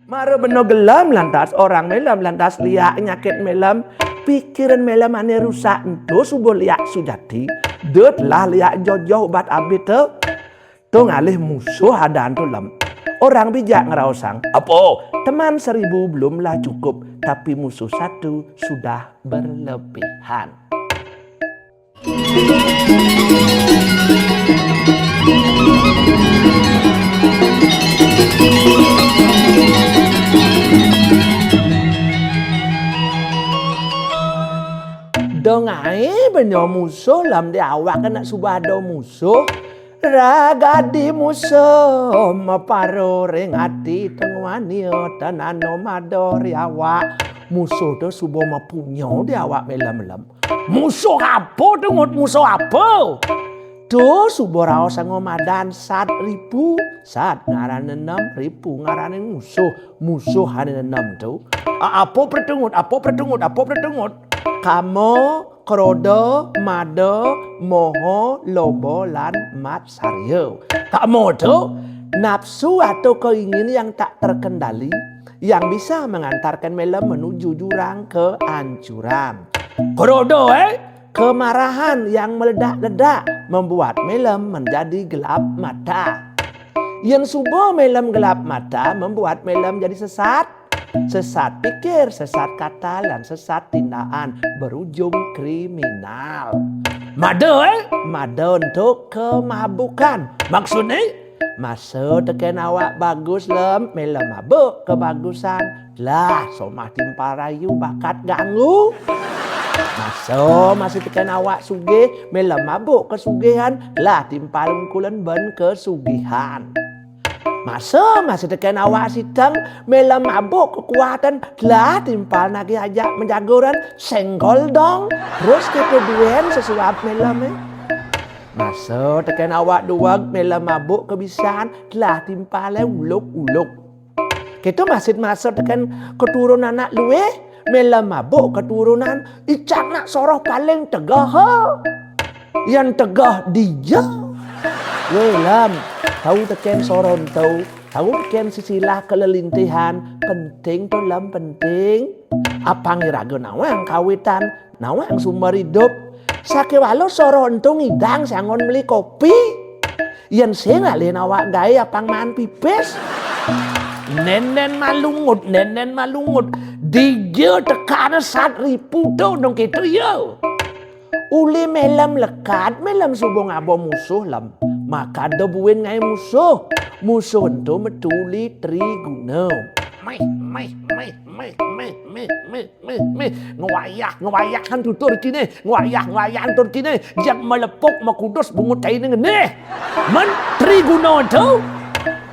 Mara beno gelam lantas orang melam lantas liak nyakit melam pikiran melam ane rusak ento subuh liak sujati det lah liak jojo bat abit tu ngalih musuh ada antu lem orang bijak ngerausang apa teman 1000 belumlah cukup tapi musuh 1 sudah berlebihan. Dongai banyak musuh lam di awak kena subado musuh raga di musuh maparo ring ati tengwanio tanano madori awak musuh tu subuh mapunyo di awak melam-melam musuh apa dengut musuh apa tu subuh rao sango madan 1.000 sat ngaran 6.000 ngaran musuh hanya 6 tu apa perdengut kamu krodo mado moho lobo lan mat saryo kamu tu nafsu atau keinginan yang tak terkendali yang bisa mengantarkan melam menuju jurang kehancuran. Krodo kemarahan yang meledak-ledak membuat melam menjadi gelap mata. Yang subuh melam gelap mata membuat melam jadi sesat. Sesat pikir, sesat kata, dan sesat tindakan berujung kriminal. Mado untuk kemabukan. Maksudnya, masa teken awak bagus lem, melam mabuk kebagusan. Lah, somah timpal rayu bakat ganggu. Masih teken awak sugih, melam mabuk kesugihan. Lah, timpal ungkulan ben kesugihan. Masih teken awak sidang melam mabuk kekuatan lah timpal nagi ajak menjagoran senggol dong terus kita duen sesuap melam Masa teken awak duag melam mabuk kebiasaan lah timpal uluk-uluk kita masih teken keturunan anak luwe melam mabuk keturunan icak nak soroh paling tegah yang tegah dia Welam, tahu teken soron tahu teken sisilah kelelintihan penting tu lam penting. Apa ngirago nawang kawitan, nawang sumber hidup. Sakewalo soron tu ngidang sangon beli kopi. Yen saya ngalih awak gaya pangman pipes. Nenen malungut. Dia tekan 1.000 tu dong gitu yo. Uli melam lekat, melam subong abo musuh lam. Maka ada buin ngai musuh itu metuli triguna ngwayak kan tutur kini ngwayak tur kini jak melepuk makudus bungut kain ngene men triguna itu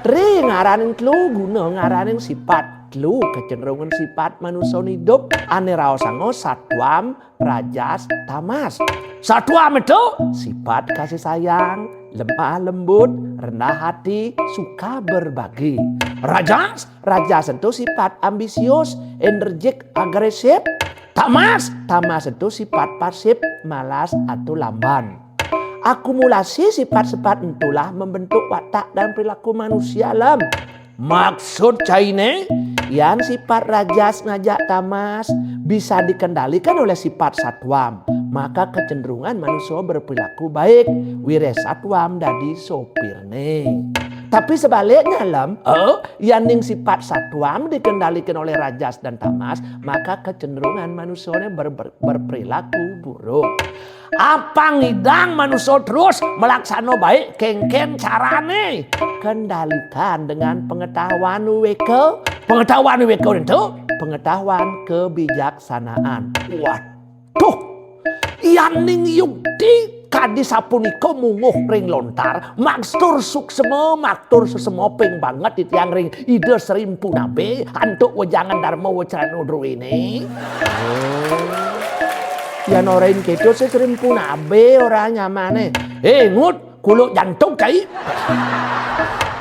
tri ngaranin telu guna ngaranin sifat telu kecenderungan sifat manusia hidup ane raosango satwam rajas tamas. Satwam itu sifat kasih sayang, lemah lembut, rendah hati, suka berbagi. Rajas itu sifat ambisius, energik, agresif. Tamas itu sifat pasif, malas atau lamban. Akumulasi sifat-sifat itulah membentuk watak dan perilaku manusia alam. Maksud Caine, yang sifat rajas ngajak tamas bisa dikendalikan oleh sifat satwam. Maka kecenderungan manusia berperilaku baik. Wire satwam dadi sopirne. Tapi sebaliknya lam, yang sifat satwam dikendalikan oleh rajas dan tamas, maka kecenderungan manusia berperilaku buruk. Apa ngidang manusia terus melaksano baik kengken carane? Kendalikan dengan pengetahuan weke. Pengetahuan weke itu pengetahuan kebijaksanaan. Waduh, yaning yukti kadi sapuniko munguh ring lontar makstur suksema maktur sesemo ping banget itu yang ring ide serimpu nabe antuk wajangan dharma wacan udru ini. Ya norain keto serimpu nabe orang nyamane. Ngut kuluk jantung kai.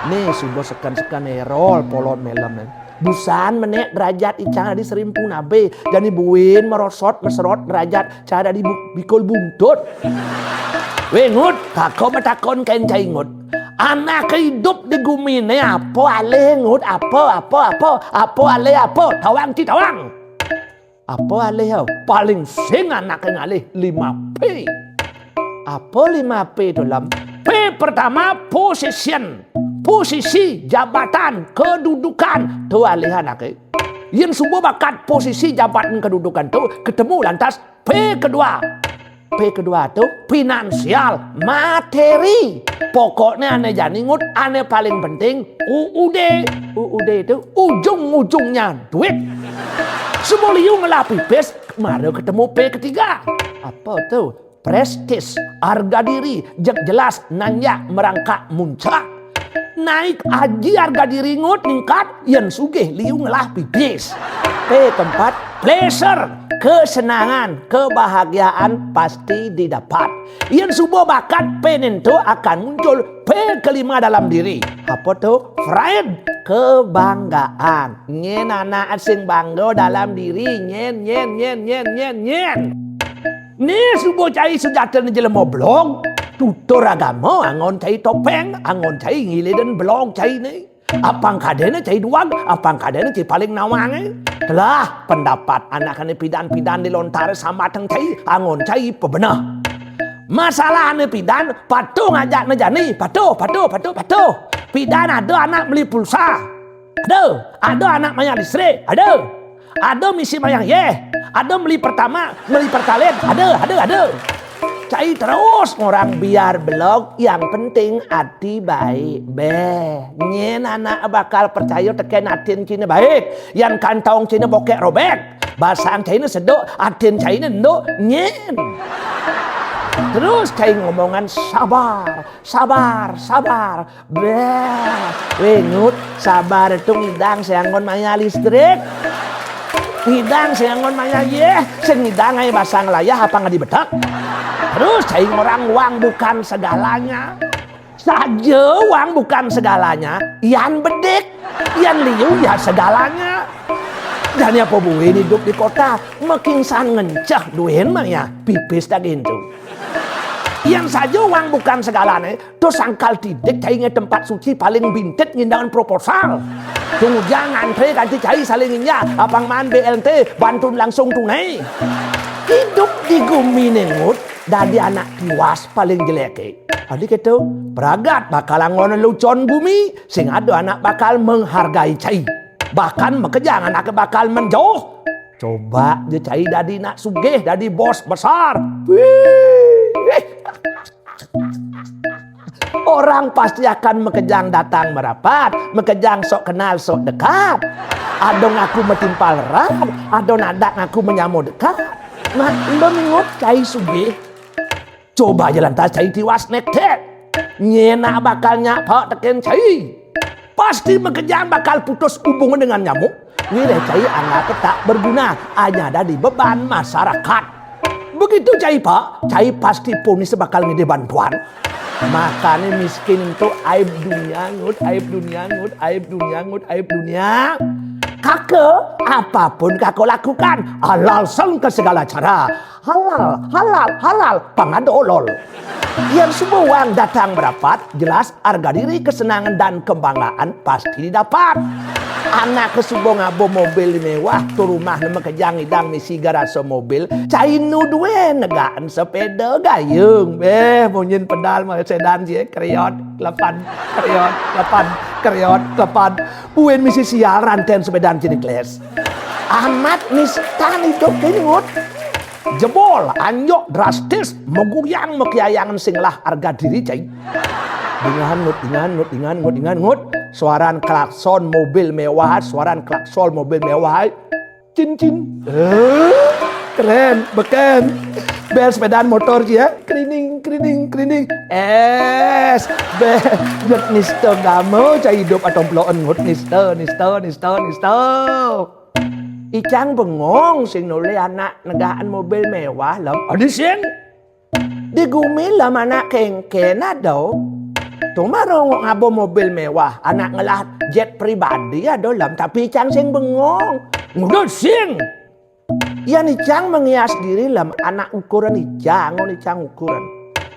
Nih sudah sekan erol polon melam. Busan menek derajat icang di serimpu nabe dan ibuin merosot meserot derajat cara di bikul buntut. Ngut kakau matakon kain cai ngut. Anak hidup di bumi ini apa alih ngut apa alih apa tawang ci tawang. Apa alih paling sing anak ngalih 5P. Apa 5P dalam? P pertama posisi jabatan kedudukan tu alih anak. Yang semua bakat posisi jabatan kedudukan tu ketemu lantas P kedua tu finansial materi. Pokoknya ane janingut ane paling penting UUD itu ujung-ujungnya duit. Semua liu ngelapi pes mari ketemu P ketiga. Apa tuh? Prestis, harga diri, jelas nanyak merangkak muncak. Naik haji harga diri ngut ningkat yang sugih liu ngelah pipis. P keempat, pleasure, kesenangan, kebahagiaan pasti didapat. Yang subuh bakat P itu akan muncul P kelima dalam diri. Apa tuh? Pride, kebanggaan. Nyen anak asing bangga dalam diri. Nyen. Nih subuh cai sejatan jelema blog. Tutur agama angon cai topeng, angon cai ngile dan blog cai ni. Apang kadena cai duang, apang kadena cai paling nawang. Telah pendapat anak ane pidan-pidan dilontar sama teng cai, angon cai pebenah. Masalah ane pidan, patuh ngajak nejani, patuh. Pidan ada anak beli pulsa, ada anak mayang listrik, ada misi mayang ada beli pertama, beli pertalite, ada. Cai terus orang biar blog, yang penting hati baik. Nyen anak bakal percaya teken atin cina baik, yang kantong cina bokek robek, basang cina sedok, atin cina ndok nyen. Terus cai ngomongan sabar. Wengut sabar itu ngidang seangon maya listrik. Ngidang seangon maya sengidang ay basang layah apa nggak dibetak. Terus cai orang uang bukan segalanya. Saja uang bukan segalanya. Yan bedek, yan liu ya segalanya. Dan ya pobuin hidup di kota makin san ngencah duin mah ya pipis tak gitu. Yang saja uang bukan segalanya. Terus sangkal tidik cai tempat suci paling bintit ngindangan proposal. Tunggu jangan ganti cai salinginnya. Apang man BLT bantu langsung tunai. Hidup di bumi nengut dari anak tiwas paling jelek. Adik itu beragat bakal angon lucon bumi sing ada anak bakal menghargai cai. Bahkan makejang anak bakal menjauh. Coba dia cai dari nak sugih dari bos besar. Orang pasti akan mekejang datang merapat, mekejang sok kenal sok dekat. Adong aku metimpal rat, adong nadak aku menyamu dekat. Nah, mengut cai sugih. Coba jalan tas cai tiwas nektek. Nyena bakal nyapa teken cai. Pasti mekejang bakal putus hubungan dengan nyamuk. Nilai cai anak tak berguna, hanya ada di beban masyarakat. Begitu cai pak, cai pasti ponis bakal ngide bantuan. Makanya miskin itu aib dunia. Kakek apapun kakek lakukan halal ke segala cara. Halal pangadolol. Yang semua uang datang merapat, jelas harga diri, kesenangan dan kebanggaan pasti didapat. Anak kesubong abo mobil mewah tu rumah nama kejang idang misi garasa mobil cai nu duwe negaan sepeda gayung bunyin pedal mah sedan je kriot lepan buen misi sial ranten sepedaan jenis kles amat nistan hidup kingut jebol anyok drastis meguyang mekiayangan singlah harga diri cai Ingat. Suaran klakson mobil mewah, cin. Keren, beken. Bel sepedaan motor ya, krining. Bet nisto gamo cai hidup atau bloen ngut nisto. Icang bengong sing nuli anak negaan mobil mewah lam. Adi sing di gumi lam anak kengken ado. Tumarong ngabo mobil mewah, anak ngelah jet pribadi ya dolam, tapi Icang sing bengong. Ngudut sing. Yan Icang menghias diri lam anak ukuran Icang ukuran.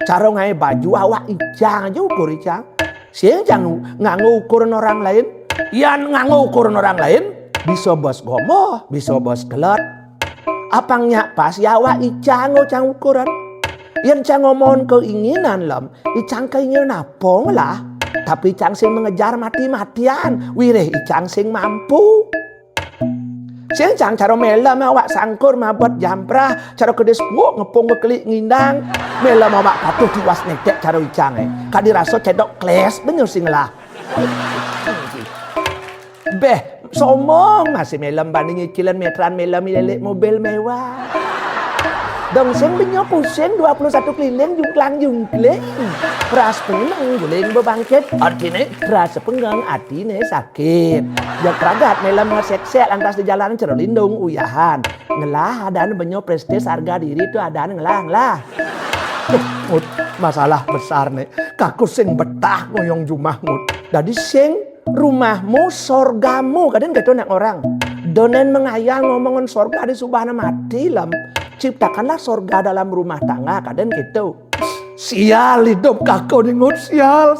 Cara ngai baju awak Icang aja ukur Icang. Sing jangan nganggo ukuran orang lain. Yan nganggo ukuran orang lain. Bisa bos gomo, bisa bos gelot. Apangnya pas yawa icango cang ukuran. Yan cang ngomong keinginan lam. Icang keinginan apong lah. Tapi icang sing mengejar mati-matian. Wireh icang sing mampu. Sing cang cara mela mawak sangkur mabot jamprah. Cara kedes buok ngepung kekelik ngindang. Mela mawak patuh tiwas nedek cara icang Kadi raso cedok kles bener sing lah. Beh, somong masih melam banding cicilan metran melam milik mobil mewah. Dong sing benyo pusing 21 keliling jungklang-jungkling. Ras pengenang guling bebangkit. Artinya rasa penggang artinya sakit. Jak ragat melam ngesek-sek lantas di jalan cerolindung uyahan. Ngelah adaan benyo prestis harga diri itu adaan ngelah. Ngut, masalah besar nih. Kaku sing betah ngoyong jumah ngut. Jadi sing rumahmu sorgamu kadang gitu nak orang. Donen mengayal ngomongin sorga di subhana mati lam. Ciptakanlah sorga dalam rumah tangga kadang gitu. Sial hidup kakau ningut sial.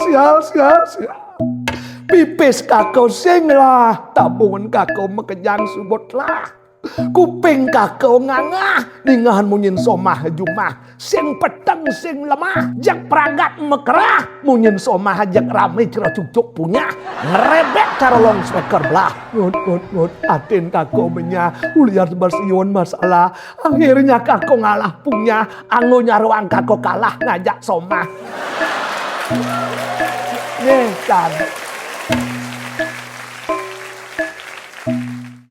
Pipis kakau sing lah. Tabungan kakau mekejang subot lah. Kuping kakau ngangah. Ningahan munyin somah jumah. Sing peteng sing lemah. Jak peragat mekerah. Munyin somah jak rame cera cucuk punya. Ngerebek cara long speaker belah. Ngut. Atin kakau menya. Uliar bersiun masalah. Akhirnya kakau ngalah punya. Angunya ruang kakau kalah ngajak somah. Kan.